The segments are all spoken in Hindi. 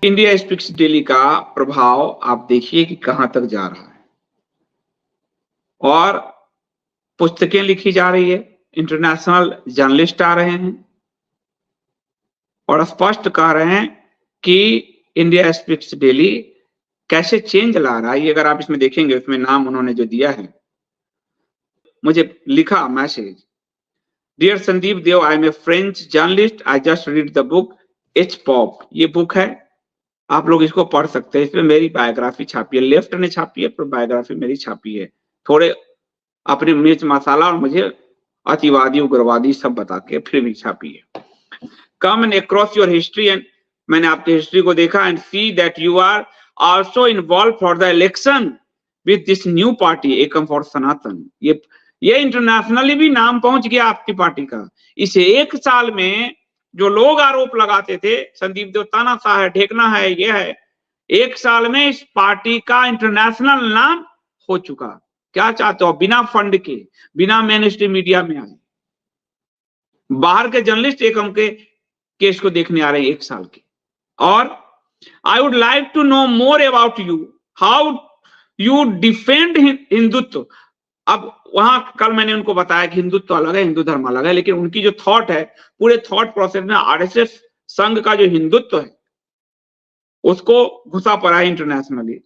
इंडिया स्पीक्स डेली का प्रभाव आप देखिए कि कहां तक जा रहा है और पुस्तकें लिखी जा रही है, इंटरनेशनल जर्नलिस्ट आ रहे हैं और स्पष्ट कह रहे हैं कि इंडिया स्पीक्स डेली कैसे चेंज ला रहा है। ये अगर आप इसमें देखेंगे, उसमें नाम उन्होंने जो दिया है, मुझे लिखा message, dear Sandeep Dev, I am a French journalist, I just read the book H pop. ये बुक है, आप लोग इसको पढ़ सकते हैं। इसमें मेरी बायोग्राफी छापी है, लेफ्ट ने छापी है, पर बायोग्राफी मेरी छापी है, थोड़े अपने मिर्च मसाला और मुझे अतिवादी उग्रवादी सब बता के फिर भी छापी है। Come and across your history, and मैंने आपकी हिस्ट्री को देखा, and see that you are also involve for the election with this new party Ekam for Sanatan. ये इंटरनेशनली भी नाम पहुंच गया आपकी पार्टी का। इस एक साल में जो लोग आरोप लगाते थे संदीप देव तानाशाह है, ढेकना है, ये है, एक साल में इस पार्टी का इंटरनेशनल नाम हो चुका। क्या चाहते हो? बिना फंड के, बिना मेन स्ट्रीम मीडिया में आए, बाहर के जर्नलिस्ट एकम के केस को देखने आ रहे हैं एक साल के। और I would like to know more about you, how you defend Hindutva. अब वहां कल मैंने उनको बताया कि हिंदुत्व अलग है, हिंदू धर्म अलग है, लेकिन उनकी जो थॉट है, पूरे थॉट प्रोसेस में आरएसएस संघ का जो हिंदुत्व है उसको घुसा पड़ा है इंटरनेशनली।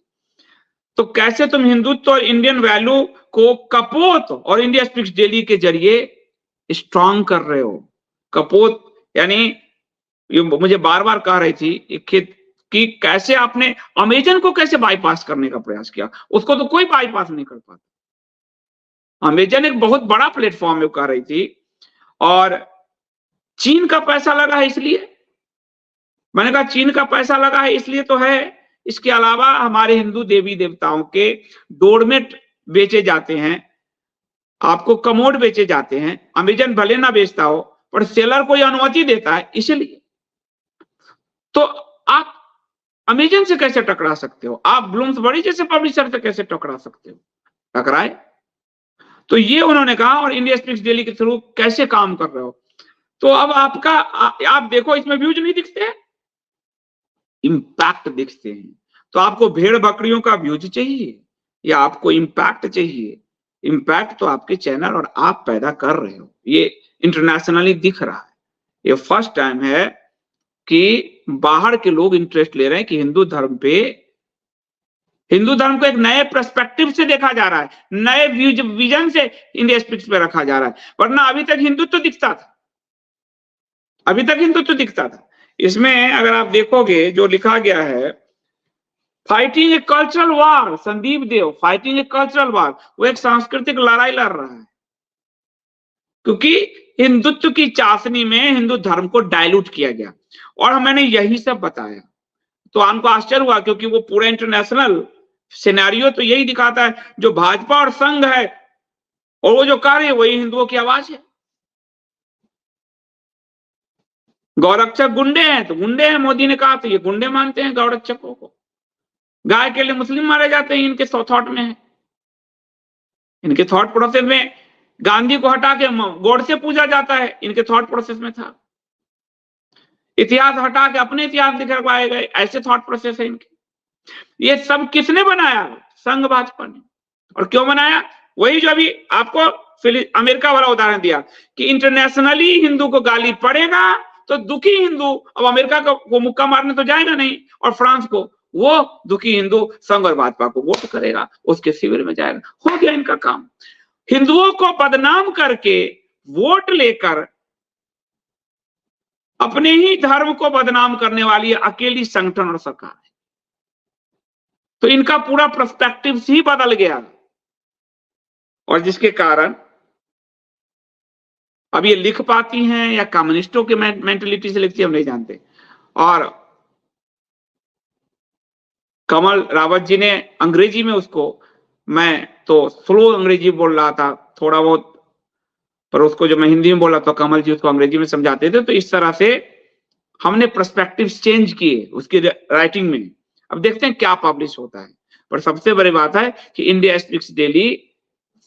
तो कैसे तुम हिंदुत्व और इंडियन वैल्यू को कपोत और इंडिया स्पीक्स डेली के जरिए स्ट्रांग कर रहे हो। कपोत यानी मुझे बार बार कह रही थी कि कैसे आपने अमेजन को कैसे बाईपास करने का प्रयास किया, उसको तो कोई बाईपास नहीं कर पाता। अमेजन एक बहुत बड़ा प्लेटफॉर्म है, कह रही थी, और चीन का पैसा लगा है इसलिए। मैंने कहा चीन का पैसा लगा है इसलिए तो है, इसके अलावा हमारे हिंदू देवी देवताओं के डोरमेट बेचे जाते हैं, आपको कमोड बेचे जाते हैं। अमेजन भले ना बेचता हो, पर सेलर को यह अनुमति देता है, इसलिए। तो आप अमेजन से कैसे टकरा सकते हो? आप ब्लूम्सबरी जैसे पब्लिशर से कैसे टकरा सकते हो? टकराए। तो ये उन्होंने कहा, और इंडिया स्पीक्स डेली के थ्रू कैसे काम कर रहे हो। तो अब आपका आप देखो, इसमें व्यूज नहीं दिखते हैं, इंपैक्ट दिखते हैं। तो आपको भेड़ बकरियों का व्यूज चाहिए या आपको इंपैक्ट चाहिए? इंपैक्ट तो आपके चैनल और आप पैदा कर रहे हो, ये इंटरनेशनली दिख रहा है। ये फर्स्ट टाइम है कि बाहर के लोग इंटरेस्ट ले रहे हैं कि हिंदू धर्म को एक नए पर्सपेक्टिव से देखा जा रहा है, नए विजन से इंडिया स्पीक्स पे रखा जा रहा है। वरना अभी तक हिंदुत्व दिखता था, इसमें अगर आप देखोगे जो लिखा गया है, fighting a cultural war, Sandeep Dev fighting a cultural war, वो एक सांस्कृतिक लड़ाई लड़ रहा है, क्योंकि हिंदुत्व की चाशनी में हिंदू धर्म को डाइल्यूट किया गया। और मैंने यही सब बताया, तो हमको आश्चर्य हुआ, क्योंकि वो पूरा इंटरनेशनल सिनेरियो तो यही दिखाता है, जो भाजपा और संघ है और वो जो कार्य है वही हिंदुओं की आवाज है। गौरक्षक गुंडे हैं तो गुंडे हैं, मोदी ने कहा, तो ये गुंडे मानते हैं गौरक्षकों को। गाय के लिए मुस्लिम मारे जाते हैं, इनके थॉट में है, इनके थॉट प्रोसेस में। गांधी को हटा के गॉड से पूजा जाता है, इनके थॉट प्रोसेस में था। इतिहास हटा के अपने इतिहास लिखवाए गए, ऐसे थॉट प्रोसेस है इनके। ये सब किसने बनाया? संघ भाजपा ने। और क्यों बनाया? वही जो अभी आपको अमेरिका वाला उदाहरण दिया कि इंटरनेशनली हिंदू को गाली पड़ेगा तो दुखी हिंदू अब अमेरिका को मुक्का मारने तो जाएगा नहीं, और फ्रांस को, वो दुखी हिंदू संघ और भाजपा को वोट करेगा, उसके शिविर में जाएगा। हो गया इनका काम। हिंदुओं को बदनाम करके वोट लेकर अपने ही धर्म को बदनाम करने वाली अकेली संगठन और सरकार है। तो इनका पूरा पर्सपेक्टिव ही बदल गया, और जिसके कारण अब ये लिख पाती हैं या कम्युनिस्टों के मेंटलिटी से लिखती है, हम नहीं जानते। और कमल रावत जी ने अंग्रेजी में उसको, मैं तो स्लो अंग्रेजी बोल रहा था थोड़ा बहुत, पर उसको जो मैं हिंदी में बोला तो कमल जी उसको अंग्रेजी में समझाते थे। तो इस तरह से हमने पर्सपेक्टिव चेंज किए उसकी राइटिंग में। अब देखते हैं क्या पब्लिश होता है। पर सबसे बड़ी बात है कि इंडिया स्पीक्स डेली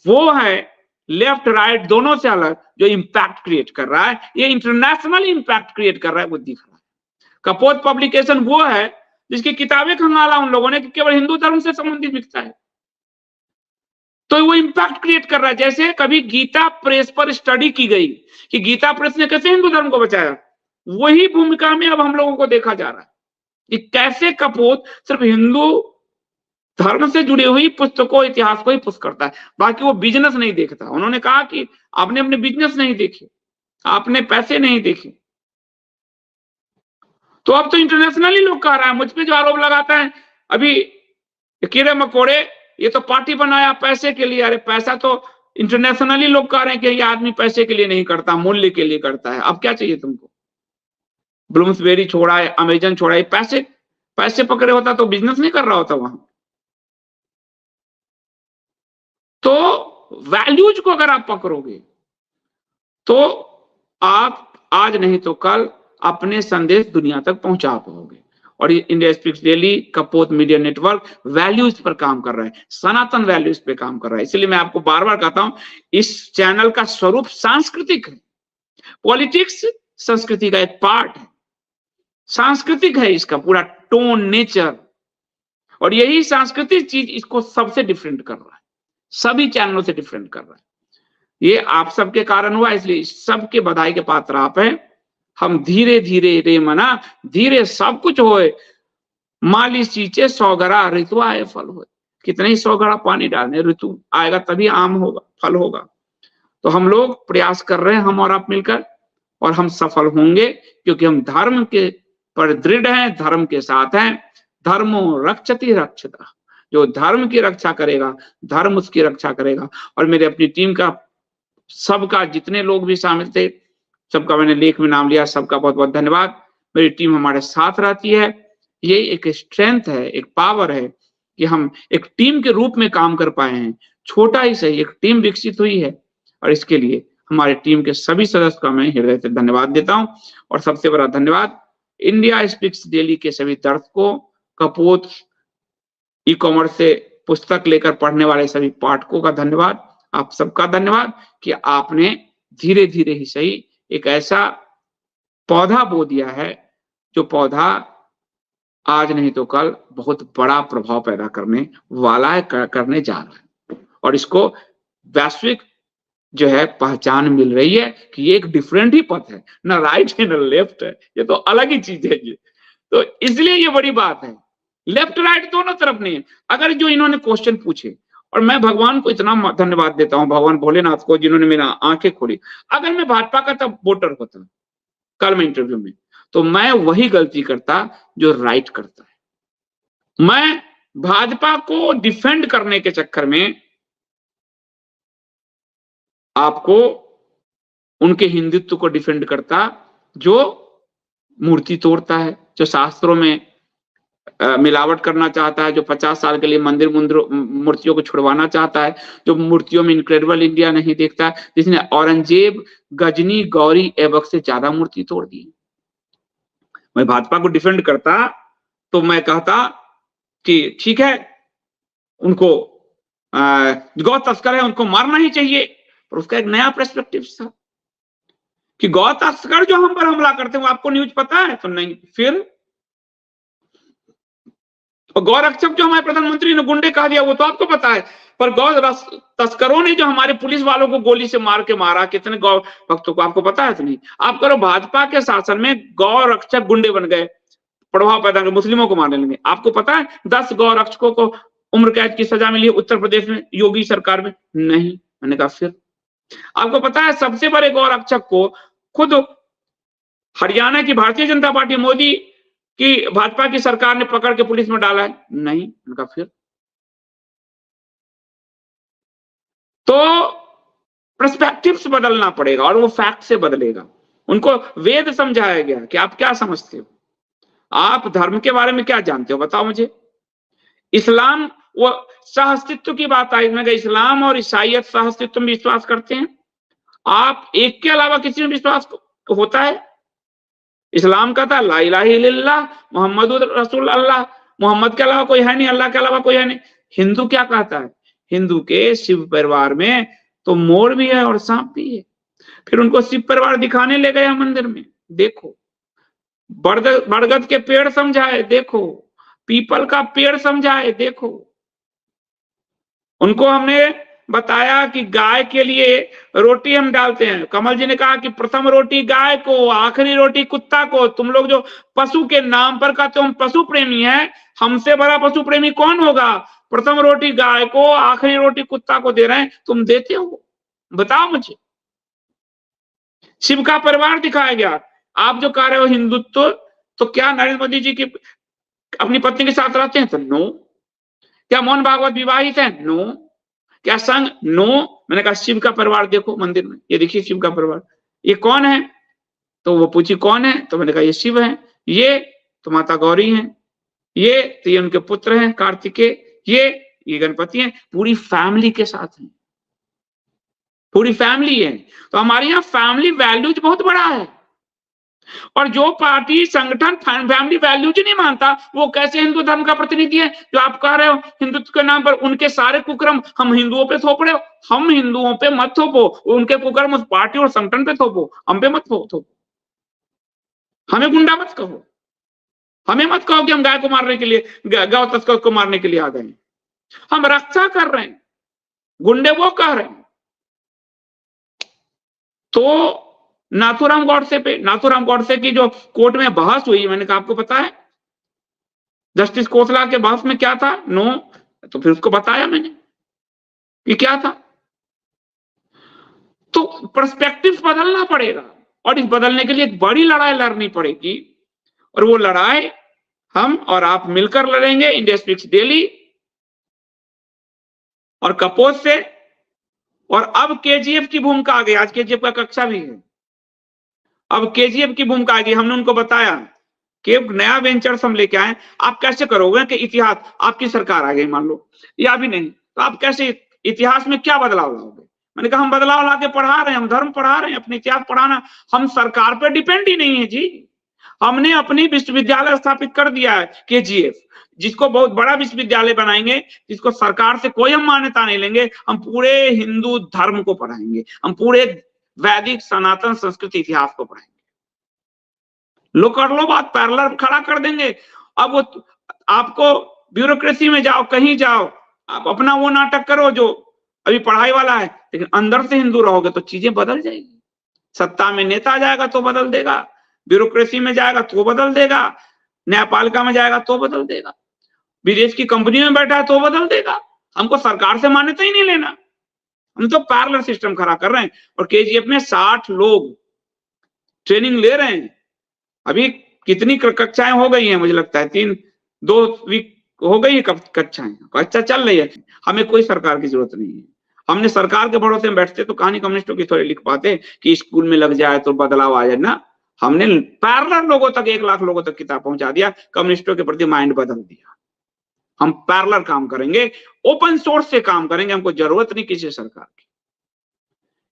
वो है, लेफ्ट राइट दोनों से अलग, जो इंपैक्ट क्रिएट कर रहा है। ये इंटरनेशनल इंपैक्ट क्रिएट कर रहा है, वो दिख रहा है। कपोत पब्लिकेशन वो है जिसकी किताबें खंगाला उन लोगों ने कि केवल हिंदू धर्म से संबंधित बिकता है। तो वो इंपैक्ट क्रिएट कर रहा है। जैसे कभी गीता प्रेस पर स्टडी की गई कि गीता प्रेस ने कैसे हिंदू धर्म को बचाया, वही भूमिका में अब हम लोगों को देखा जा रहा है कि कैसे कपूर सिर्फ हिंदू धर्म से जुड़ी हुई पुस्तकों, इतिहास को ही पुष्ट करता है, बाकी वो बिजनेस नहीं देखता। उन्होंने कहा कि आपने अपने बिजनेस नहीं देखे, आपने पैसे नहीं देखे। तो अब तो इंटरनेशनली लोग कह रहा है, मुझ पे जो आरोप लगाता है अभी कीड़े मकोड़े, ये तो पार्टी बनाया पैसे के लिए। अरे पैसा तो इंटरनेशनली लोग कह रहे हैं कि ये आदमी पैसे के लिए नहीं करता, मूल्य के लिए करता है। अब क्या चाहिए तुमको? ब्लूम्सबेरी छोड़ा है, अमेजन छोड़ा है, पैसे पकड़े होता तो बिजनेस नहीं कर रहा होता वहां। तो वैल्यूज को अगर आप पकड़ोगे तो आप आज नहीं तो कल अपने संदेश दुनिया तक पहुंचा पाओगे। और India speaks daily, Kapot media network values पर काम कर रहा है, सनातन वैल्यूज पे काम कर रहा है। इसलिए मैं आपको बार बार कहता हूं, इस चैनल का स्वरूप सांस्कृतिक है। पॉलिटिक्स संस्कृति का एक पार्ट है, सांस्कृतिक है इसका पूरा टोन, नेचर। और यही सांस्कृतिक चीज इसको सबसे डिफरेंट कर रहा है, सभी चैनलों से डिफरेंट कर रहा है। ये आप सबके कारण हुआ, इसलिए सबके बधाई के पात्र आप हैं। हम धीरे धीरे रे मना धीरे सब कुछ होए, माली सींचे 100 घड़ा ऋतु आए फल होए। कितने ही 100 घड़ा पानी डालने, ऋतु आएगा तभी आम होगा, फल होगा। तो हम लोग प्रयास कर रहे हैं, हम और आप मिलकर, और हम सफल होंगे क्योंकि हम धर्म के पर दृढ़ हैं, धर्म के साथ हैं। धर्मो रक्षति रक्षता, जो धर्म की रक्षा करेगा, धर्म उसकी रक्षा करेगा। और मेरे अपनी टीम का, सबका, जितने लोग भी शामिल थे, सबका मैंने लेख में नाम लिया, सबका बहुत बहुत धन्यवाद। मेरी टीम हमारे साथ रहती है, ये एक स्ट्रेंथ है, एक पावर है कि हम एक टीम के रूप में काम कर पाए हैं। छोटा ही सही एक टीम विकसित हुई है, और इसके लिए हमारे टीम के सभी सदस्य का मैं हृदय से धन्यवाद देता हूं। और सबसे बड़ा धन्यवाद इंडिया स्पीक्स डेली के सभी दर्शकों, कपोत ई कॉमर्स से पुस्तक लेकर पढ़ने वाले सभी पाठकों का धन्यवाद। आप सबका धन्यवाद कि आपने धीरे धीरे ही सही एक ऐसा पौधा बो दिया है, जो पौधा आज नहीं तो कल बहुत बड़ा प्रभाव पैदा करने वाला है, करने जा रहा है। और इसको वैश्विक जो है पहचान मिल रही है कि ये एक डिफरेंट ही पथ है, ना राइट है ना लेफ्ट है, ये तो अलग ही चीज है ये। तो इसलिए ये बड़ी बात है, लेफ्ट राइट दोनों तरफ नहीं है। अगर जो इन्होंने क्वेश्चन पूछे, और मैं भगवान को इतना धन्यवाद देता हूं, भगवान भोलेनाथ को, जिन्होंने मेरा आंखें खोली। अगर मैं भाजपा का तब वोटर होता कल में इंटरव्यू में, तो मैं वही गलती करता जो राइट करता है। मैं भाजपा को डिफेंड करने के चक्कर में आपको उनके हिंदुत्व को डिफेंड करता, जो मूर्ति तोड़ता है, जो शास्त्रों में मिलावट करना चाहता है, जो 50 साल के लिए मंदिर मूर्तियों को छुड़वाना चाहता है, जो मूर्तियों में इनक्रेडिबल इंडिया नहीं देखता, जिसने औरंगजेब, गजनी, गौरी ऐबक से ज्यादा मूर्ति तोड़ दी। मैं भाजपा को डिफेंड करता तो मैं कहता कि ठीक है, उनको गौ तस्कर है, उनको मारना ही चाहिए। पर उसका एक नया पर्सपेक्टिव था कि गौ तस्कर जो हम पर हमला करते हैं, वो आपको न्यूज पता है? तो नहीं। फिर गौरक्षक जो हमारे प्रधानमंत्री ने गुंडे कहा दिया, वो तो आपको पता है। पर गौ तस्करों ने जो हमारे पुलिस वालों को गोली से मार के मारा, कितने गौ भक्तों को, आपको पता है? तो नहीं। आप करो भाजपा के शासन में गौ रक्षक गुंडे बन गए, प्रभाव पैदा कर मुस्लिमों को मारने लगे। आपको पता है 10 गौ रक्षकों को उम्र कैद की सजा मिली उत्तर प्रदेश में, योगी सरकार में? नहीं। मैंने कहा फिर आपको पता है सबसे बड़े गौ रक्षक को खुद हरियाणा की भारतीय जनता पार्टी, मोदी कि भाजपा की सरकार ने पकड़ के पुलिस में डाला है? नहीं। उनका फिर तो पर्सपेक्टिव्स बदलना पड़ेगा, और वो फैक्ट से बदलेगा। उनको वेद समझाया गया कि आप क्या समझते हो, आप धर्म के बारे में क्या जानते हो, बताओ मुझे। इस्लाम, वो सहअस्तित्व की बात आई, मैं इस्लाम और ईसाइयत सहअस्तित्व में विश्वास करते हैं। आप एक के अलावा किसी में विश्वास होता है? इस्लाम का था ला इलाहा इल्लल्लाह मुहम्मदुर रसूल अल्लाह, मोहम्मद के अलावा कोई है नहीं, अल्लाह के अलावा कोई है नहीं। हिंदू क्या कहता है? हिंदू के शिव परिवार में तो मोर भी है और सांप भी है। फिर उनको शिव परिवार दिखाने ले गया मंदिर में, देखो। बरगद के पेड़ समझाए, देखो। पीपल का पेड़ समझाए। देखो, उनको हमने बताया कि गाय के लिए रोटी हम डालते हैं। कमल जी ने कहा कि प्रथम रोटी गाय को, आखिरी रोटी कुत्ता को। तुम लोग जो पशु के नाम पर कहते हो हम पशु प्रेमी हैं, हमसे बड़ा पशु प्रेमी कौन होगा? प्रथम रोटी गाय को, आखिरी रोटी कुत्ता को दे रहे हैं, तुम देते हो? बताओ मुझे। शिव का परिवार दिखाया गया। आप जो कह रहे हो हिंदुत्व, तो क्या नरेंद्र मोदी जी की अपनी पत्नी के साथ रहते हैं? तो नो। क्या मोहन भागवत विवाहित है? नो। क्या संघ? नो। मैंने कहा शिव का परिवार देखो मंदिर में, ये देखिए शिव का परिवार। ये कौन है? तो वो पूछी कौन है, तो मैंने कहा ये शिव है, ये तो माता गौरी हैं, ये उनके पुत्र हैं कार्तिकेय, ये गणपति हैं। पूरी फैमिली के साथ हैं, पूरी फैमिली है। तो हमारे यहाँ फैमिली वैल्यूज बहुत बड़ा है। और जो पार्टी संगठन फैमिली वैल्यूज नहीं मानता, वो कैसे हिंदू धर्म का प्रतिनिधि है? जो आप कह रहे हो हिंदुत्व के नाम पर उनके सारे कुकर्म हम हिंदुओं पे थोप रहे हो। हम हिंदुओं पे मत थोपो, उनके कुकर्म उस पार्टी और संगठन पे थोपो, हम पे मत थोपो। हमें गुंडा मत कहो, हमें मत कहो कि हम गाय को मारने के लिए, गौ तस्कर को मारने के लिए आ गए। हम रक्षा कर रहे हैं, गुंडे वो कह रहे हैं। तो नाथूराम गॉडसे की जो कोर्ट में बहस हुई, मैंने कहा आपको पता है जस्टिस कोसला के बहस में क्या था? नो। तो फिर उसको बताया मैंने कि क्या था। तो पर्सपेक्टिव बदलना पड़ेगा, और इस बदलने के लिए एक बड़ी लड़ाई लड़नी पड़ेगी। और वो लड़ाई हम और आप मिलकर लड़ेंगे, इंडिया स्पीक्स डेली और कपोज से। और अब केजीएफ की भूमिका आ गई, आज केजीएफ का कक्षा भी है। अब केजीएफ की भूमिका आ गई। हमने उनको बताया कि एक नया वेंचर्स हम लेके आए। आप कैसे करोगे कि इतिहास, आपकी सरकार आ गई मान लो, या भी नहीं, तो आप कैसे इतिहास में क्या बदलाव लाओगे? मैंने कहा हम बदलाव लाके पढ़ा रहे हैं, हम धर्म पढ़ा रहे हैं, अपने इतिहास पढ़ाना। हम सरकार पर डिपेंड ही नहीं है जी। हमने अपनी विश्वविद्यालय स्थापित कर दिया है केजीएफ, जिसको बहुत बड़ा विश्वविद्यालय बनाएंगे, जिसको सरकार से कोई हम मान्यता नहीं लेंगे। हम पूरे हिंदू धर्म को पढ़ाएंगे, हम पूरे वैदिक सनातन संस्कृति इतिहास को पढ़ाएंगे। लो कर लो बात, पैरेलल खड़ा कर देंगे। अब वो आपको ब्यूरोक्रेसी में जाओ, कहीं जाओ, आप अपना वो नाटक करो जो अभी पढ़ाई वाला है, लेकिन अंदर से हिंदू रहोगे तो चीजें बदल जाएगी। सत्ता में नेता जाएगा तो बदल देगा, ब्यूरोक्रेसी में जाएगा तो बदल देगा, न्यायपालिका में जाएगा तो बदल देगा, विदेश की कंपनी में बैठा है तो बदल देगा। हमको सरकार से मान्यता ही नहीं लेना, हम तो पैरेलल सिस्टम खड़ा कर रहे हैं। और केजीएफ में 60 लोग ट्रेनिंग ले रहे हैं। अभी कितनी कक्षाएं हो गई हैं? मुझे लगता है 2 वीक हो गई है कक्षाएं, अच्छा चल रही है। हमें कोई सरकार की जरूरत नहीं है। हमने सरकार के भरोसे में बैठते तो कहानी कम्युनिस्टों की थोड़ी लिख पाते कि स्कूल में लग जाए तो बदलाव आ जाए ना। हमने पैरेलल लोगों तक, 1 लाख लोगों तक किताब पहुंचा दिया, कम्युनिस्टों के प्रति माइंड बदल दिया। हम पैरेलल काम करेंगे, ओपन सोर्स से काम करेंगे, हमको जरूरत नहीं किसी सरकार की।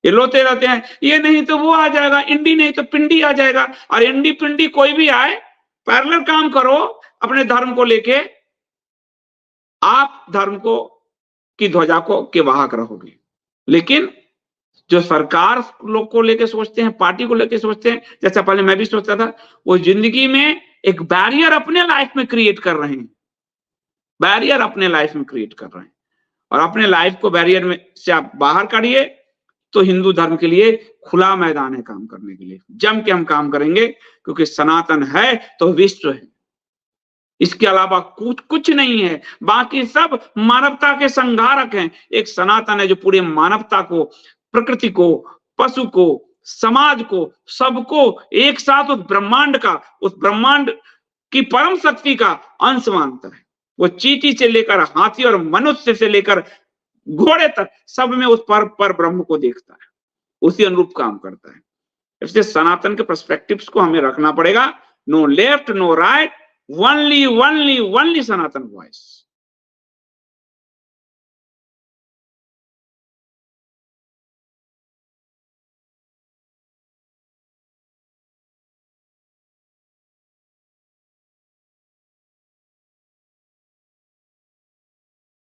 ये लोते रहते हैं, ये नहीं तो वो आ जाएगा, इंडी नहीं तो पिंडी आ जाएगा। और इंडी पिंडी कोई भी आए, पैरेलल काम करो अपने धर्म को लेके, आप धर्म को की ध्वजा को के वाहक रहोगे। लेकिन जो सरकार लोग को लेके सोचते हैं, पार्टी को लेके सोचते हैं, जैसा पहले मैं भी सोचता था, वो जिंदगी में एक बैरियर अपने लाइफ में क्रिएट कर रहे हैं, बैरियर अपने लाइफ में क्रिएट कर रहे हैं। और अपने लाइफ को बैरियर में से आप बाहर काढ़िए, तो हिंदू धर्म के लिए खुला मैदान है काम करने के लिए। जम के हम काम करेंगे, क्योंकि सनातन है तो विश्व है, इसके अलावा कुछ नहीं है। बाकी सब मानवता के संघारक हैं। एक सनातन है जो पूरे मानवता को, प्रकृति को, पशु को, समाज को, सबको एक साथ उस ब्रह्मांड की परम शक्ति का अंश मानता है। वो चींटी से लेकर हाथी और मनुष्य से लेकर घोड़े तक सब में उस पर ब्रह्म को देखता है, उसी अनुरूप काम करता है। इसलिए सनातन के पर्सपेक्टिव्स को हमें रखना पड़ेगा। No left no right, only Sanatan voice.